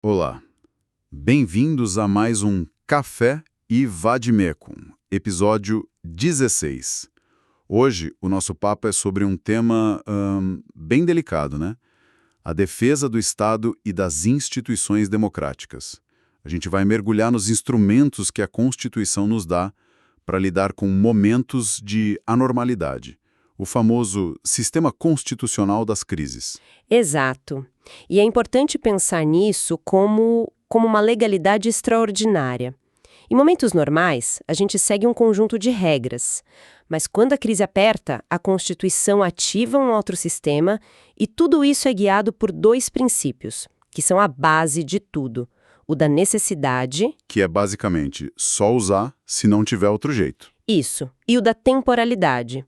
Olá, bem-vindos a mais um Café e Vademecum, episódio 16. Hoje o nosso papo é sobre um tema bem delicado, né? A defesa do Estado e das instituições democráticas. A gente vai mergulhar nos instrumentos que a Constituição nos dá para lidar com momentos de anormalidade. O famoso sistema constitucional das crises. Exato. E é importante pensar nisso como uma legalidade extraordinária. Em momentos normais, a gente segue um conjunto de regras. Mas quando a crise aperta, a Constituição ativa um outro sistema e tudo isso é guiado por dois princípios, que são a base de tudo. O da necessidade... Que é basicamente só usar se não tiver outro jeito. Isso. E o da temporalidade.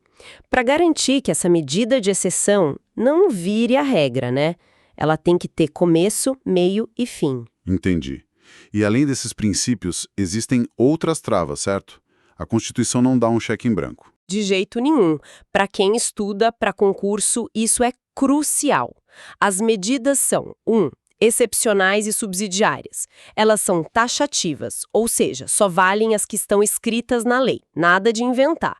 Para garantir que essa medida de exceção não vire a regra, né? Ela tem que ter começo, meio e fim. Entendi. E além desses princípios, existem outras travas, certo? A Constituição não dá um cheque em branco. De jeito nenhum. Para quem estuda para concurso, isso é crucial. As medidas são: 1. Excepcionais e subsidiárias. Elas são taxativas, ou seja, só valem as que estão escritas na lei, nada de inventar.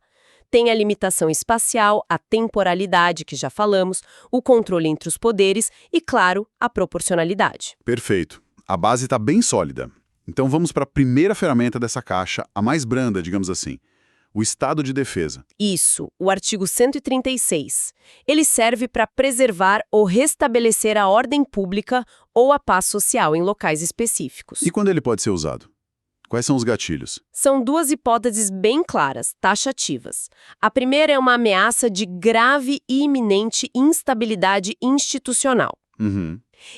Tem a limitação espacial, a temporalidade, que já falamos, o controle entre os poderes e, claro, a proporcionalidade. Perfeito. A base está bem sólida. Então vamos para a primeira ferramenta dessa caixa, a mais branda, digamos assim. O Estado de Defesa. Isso, o artigo 136. Ele serve para preservar ou restabelecer a ordem pública ou a paz social em locais específicos. E quando ele pode ser usado? Quais são os gatilhos? São duas hipóteses bem claras, taxativas. A primeira é uma ameaça de grave e iminente instabilidade institucional.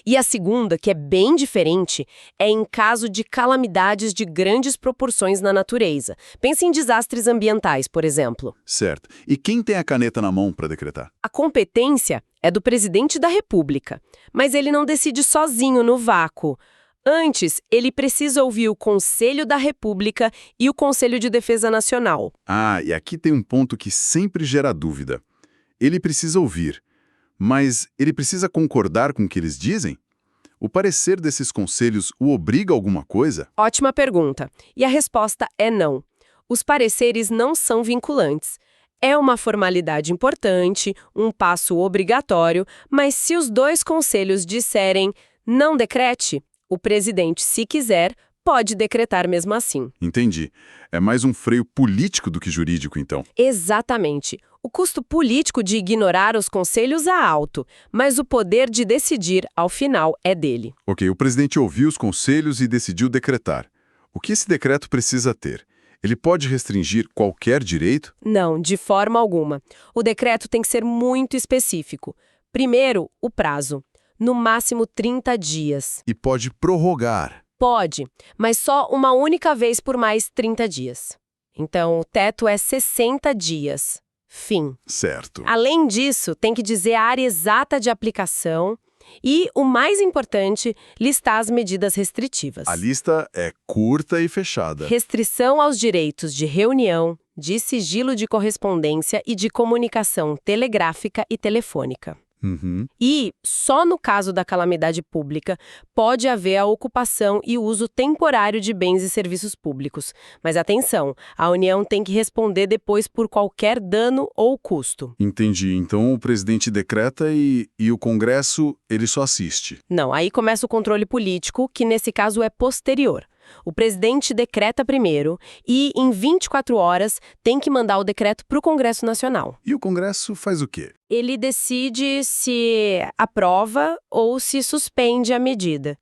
E a segunda, que é bem diferente, é em caso de calamidades de grandes proporções na natureza. Pense em desastres ambientais, por exemplo. Certo. E quem tem a caneta na mão para decretar? A competência é do presidente da República, mas ele não decide sozinho no vácuo. Antes, ele precisa ouvir o Conselho da República e o Conselho de Defesa Nacional. Ah, e aqui tem um ponto que sempre gera dúvida. Ele precisa ouvir, mas ele precisa concordar com o que eles dizem? O parecer desses conselhos o obriga a alguma coisa? Ótima pergunta. E a resposta é não. Os pareceres não são vinculantes. É uma formalidade importante, um passo obrigatório, mas se os dois conselhos disserem não decrete, o presidente, se quiser, pode decretar mesmo assim. Entendi. É mais um freio político do que jurídico, então. Exatamente. O custo político de ignorar os conselhos é alto, mas o poder de decidir, ao final, é dele. Ok, o presidente ouviu os conselhos e decidiu decretar. O que esse decreto precisa ter? Ele pode restringir qualquer direito? Não, de forma alguma. O decreto tem que ser muito específico. Primeiro, o prazo. No máximo 30 dias. E pode prorrogar. Pode, mas só uma única vez por mais 30 dias. Então, o teto é 60 dias. Fim. Certo. Além disso, tem que dizer a área exata de aplicação e, o mais importante, listar as medidas restritivas. A lista é curta e fechada. Restrição aos direitos de reunião, de sigilo de correspondência e de comunicação telegráfica e telefônica. E, só no caso da calamidade pública, pode haver a ocupação e uso temporário de bens e serviços públicos. Mas atenção, a União tem que responder depois por qualquer dano ou custo. Entendi. Então o presidente decreta e o Congresso, ele só assiste. Não, aí começa o controle político, que nesse caso é posterior. O presidente decreta primeiro e, em 24 horas, tem que mandar o decreto para o Congresso Nacional. E o Congresso faz o quê? Ele decide se aprova ou se suspende a medida.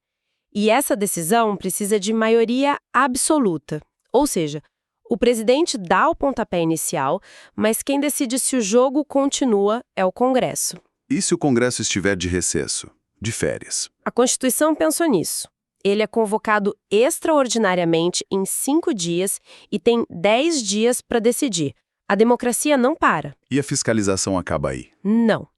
E essa decisão precisa de maioria absoluta. Ou seja, o presidente dá o pontapé inicial, mas quem decide se o jogo continua é o Congresso. E se o Congresso estiver de recesso, de férias? A Constituição pensou nisso. Ele é convocado extraordinariamente em 5 dias e tem 10 dias para decidir. A democracia não para. E a fiscalização acaba aí? Não.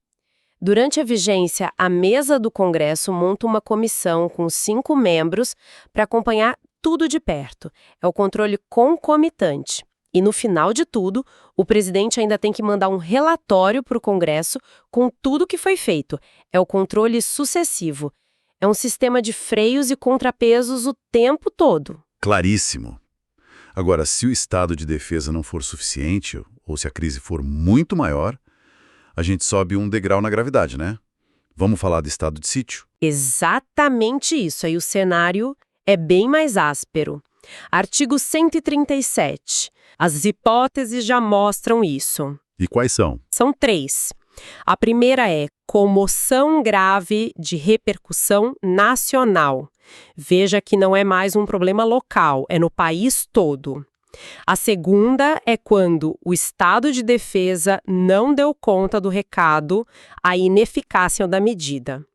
Durante a vigência, a mesa do Congresso monta uma comissão com 5 membros para acompanhar tudo de perto. É o controle concomitante. E no final de tudo, o presidente ainda tem que mandar um relatório para o Congresso com tudo que foi feito. É o controle sucessivo. É um sistema de freios e contrapesos o tempo todo. Claríssimo. Agora, se o estado de defesa não for suficiente, ou se a crise for muito maior, a gente sobe um degrau na gravidade, né? Vamos falar de estado de sítio? Exatamente isso. Aí o cenário é bem mais áspero. Artigo 137. As hipóteses já mostram isso. E quais são? São 3. A primeira é comoção grave de repercussão nacional. Veja que não é mais um problema local, é no país todo. A segunda é quando o estado de defesa não deu conta do recado, a ineficácia da medida.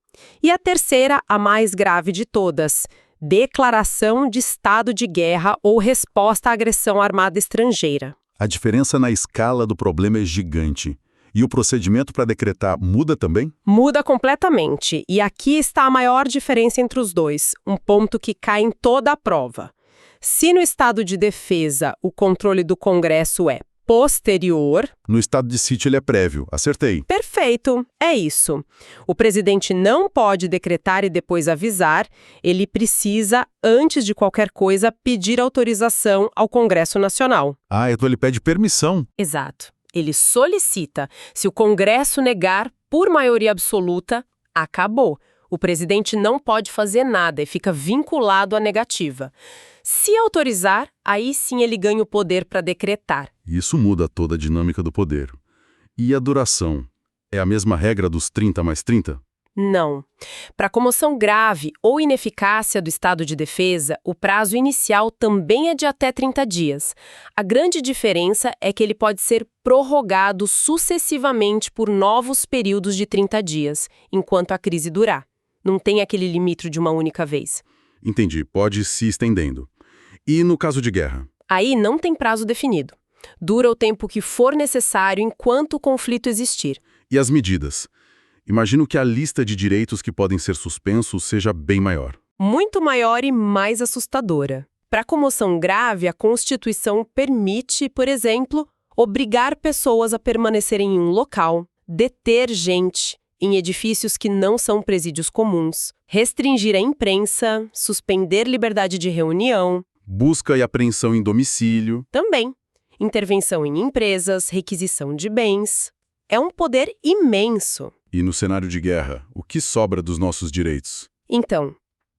E a terceira, a mais grave de todas, declaração de estado de guerra ou resposta à agressão armada estrangeira. A diferença na escala do problema é gigante. E o procedimento para decretar muda também? Muda completamente. E aqui está a maior diferença entre os dois, um ponto que cai em toda a prova. Se no estado de defesa o controle do Congresso é posterior... No estado de sítio ele é prévio, acertei. Perfeito, é isso. O presidente não pode decretar e depois avisar, ele precisa, antes de qualquer coisa, pedir autorização ao Congresso Nacional. Ah, então ele pede permissão. Exato. Ele solicita. Se o Congresso negar, por maioria absoluta, acabou. O presidente não pode fazer nada e fica vinculado à negativa. Se autorizar, aí sim ele ganha o poder para decretar. Isso muda toda a dinâmica do poder. E a duração? É a mesma regra dos 30 mais 30? Não. Para comoção grave ou ineficácia do estado de defesa, o prazo inicial também é de até 30 dias. A grande diferença é que ele pode ser prorrogado sucessivamente por novos períodos de 30 dias, enquanto a crise durar. Não tem aquele limite de uma única vez. Entendi, pode se estendendo. E no caso de guerra? Aí não tem prazo definido. Dura o tempo que for necessário enquanto o conflito existir. E as medidas? Imagino que a lista de direitos que podem ser suspensos seja bem maior. Muito maior e mais assustadora. Para comoção grave, a Constituição permite, por exemplo, obrigar pessoas a permanecerem em um local, deter gente em edifícios que não são presídios comuns, restringir a imprensa, suspender liberdade de reunião. Busca e apreensão em domicílio. Também. Intervenção em empresas, requisição de bens. É um poder imenso. E no cenário de guerra, o que sobra dos nossos direitos? Então,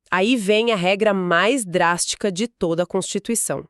aí vem a regra mais drástica de toda a Constituição.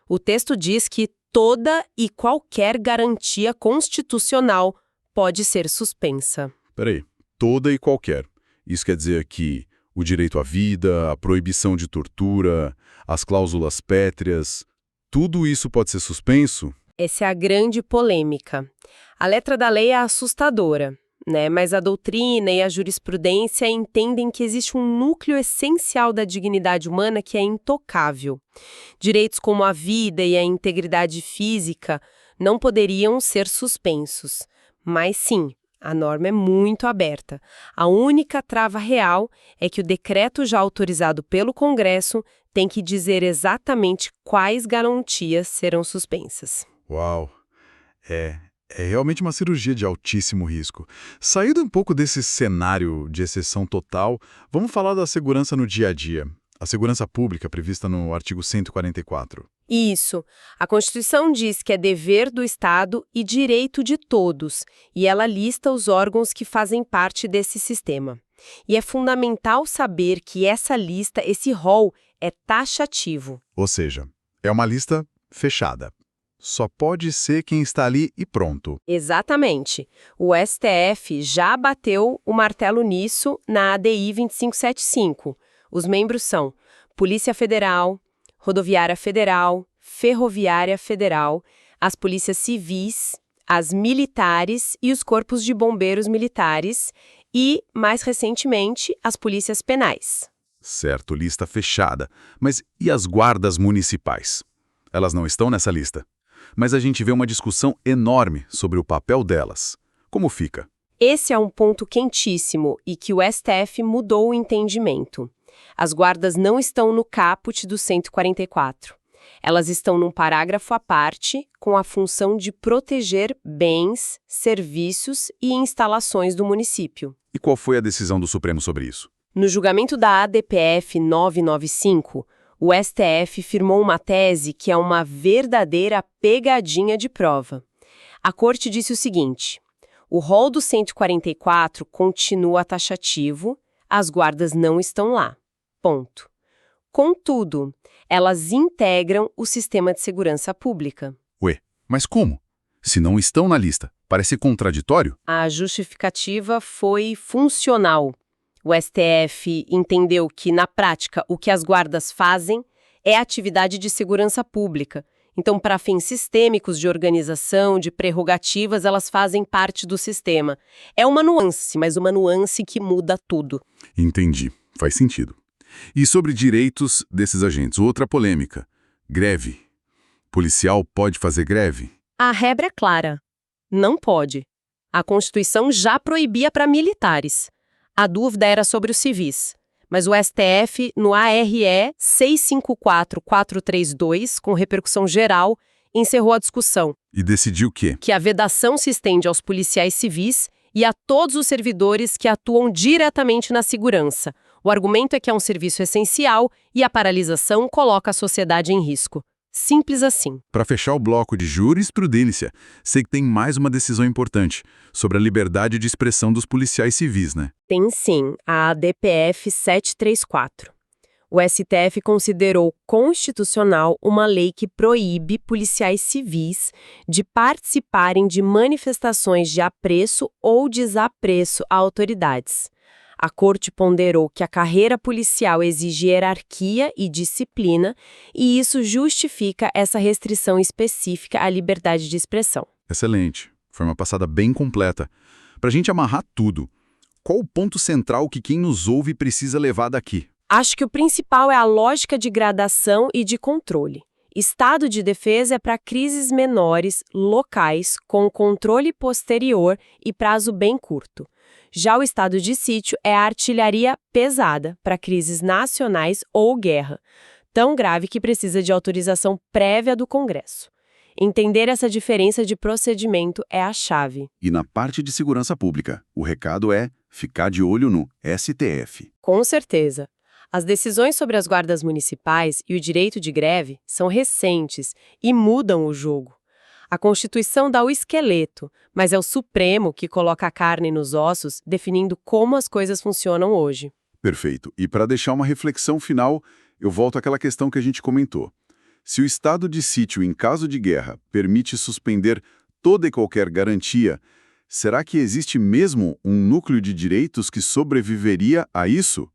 O texto diz que toda e qualquer garantia constitucional pode ser suspensa. Peraí, toda e qualquer. Isso quer dizer que o direito à vida, a proibição de tortura, as cláusulas pétreas, tudo isso pode ser suspenso? Essa é a grande polêmica. A letra da lei é assustadora, né? Mas a doutrina e a jurisprudência entendem que existe um núcleo essencial da dignidade humana que é intocável. Direitos como a vida e a integridade física não poderiam ser suspensos. Mas sim, a norma é muito aberta. A única trava real é que o decreto já autorizado pelo Congresso tem que dizer exatamente quais garantias serão suspensas. Uau! É realmente uma cirurgia de altíssimo risco. Saindo um pouco desse cenário de exceção total, vamos falar da segurança no dia a dia. A segurança pública prevista no artigo 144. Isso. A Constituição diz que é dever do Estado e direito de todos, e ela lista os órgãos que fazem parte desse sistema. E é fundamental saber que essa lista, esse rol, é taxativo. Ou seja, é uma lista fechada. Só pode ser quem está ali e pronto. Exatamente. O STF já bateu o martelo nisso na ADI 2575. Os membros são Polícia Federal, Rodoviária Federal, Ferroviária Federal, as polícias civis, as militares e os corpos de bombeiros militares e, mais recentemente, as polícias penais. Certo, lista fechada. Mas e as guardas municipais? Elas não estão nessa lista. Mas a gente vê uma discussão enorme sobre o papel delas. Como fica? Esse é um ponto quentíssimo e que o STF mudou o entendimento. As guardas não estão no caput do 144. Elas estão num parágrafo à parte, com a função de proteger bens, serviços e instalações do município. E qual foi a decisão do Supremo sobre isso? No julgamento da ADPF 995, o STF firmou uma tese que é uma verdadeira pegadinha de prova. A corte disse o seguinte: o rol do 144 continua taxativo, as guardas não estão lá. Ponto. Contudo, elas integram o sistema de segurança pública. Ué, mas como? Se não estão na lista, parece contraditório? A justificativa foi funcional. O STF entendeu que, na prática, o que as guardas fazem é atividade de segurança pública. Então, para fins sistêmicos de organização, de prerrogativas, elas fazem parte do sistema. É uma nuance, mas uma nuance que muda tudo. Entendi. Faz sentido. E sobre direitos desses agentes, outra polêmica. Greve. Policial pode fazer greve? A regra é clara. Não pode. A Constituição já proibia para militares. A dúvida era sobre os civis. Mas o STF, no ARE 654432, com repercussão geral, encerrou a discussão. E decidiu o quê? Que a vedação se estende aos policiais civis e a todos os servidores que atuam diretamente na segurança. O argumento é que é um serviço essencial e a paralisação coloca a sociedade em risco. Simples assim. Para fechar o bloco de jurisprudência, sei que tem mais uma decisão importante sobre a liberdade de expressão dos policiais civis, né? Tem sim, a ADPF 734. O STF considerou constitucional uma lei que proíbe policiais civis de participarem de manifestações de apreço ou desapreço a autoridades. A Corte ponderou que a carreira policial exige hierarquia e disciplina, e isso justifica essa restrição específica à liberdade de expressão. Excelente. Foi uma passada bem completa. Para a gente amarrar tudo, qual o ponto central que quem nos ouve precisa levar daqui? Acho que o principal é a lógica de gradação e de controle. Estado de defesa é para crises menores, locais, com controle posterior e prazo bem curto. Já o estado de sítio é a artilharia pesada para crises nacionais ou guerra, tão grave que precisa de autorização prévia do Congresso. Entender essa diferença de procedimento é a chave. E na parte de segurança pública, o recado é ficar de olho no STF. Com certeza. As decisões sobre as guardas municipais e o direito de greve são recentes e mudam o jogo. A Constituição dá o esqueleto, mas é o Supremo que coloca a carne nos ossos, definindo como as coisas funcionam hoje. Perfeito. E para deixar uma reflexão final, eu volto àquela questão que a gente comentou. Se o estado de sítio em caso de guerra permite suspender toda e qualquer garantia, será que existe mesmo um núcleo de direitos que sobreviveria a isso?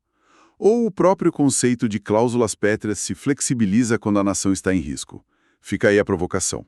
Ou o próprio conceito de cláusulas pétreas se flexibiliza quando a nação está em risco? Fica aí a provocação.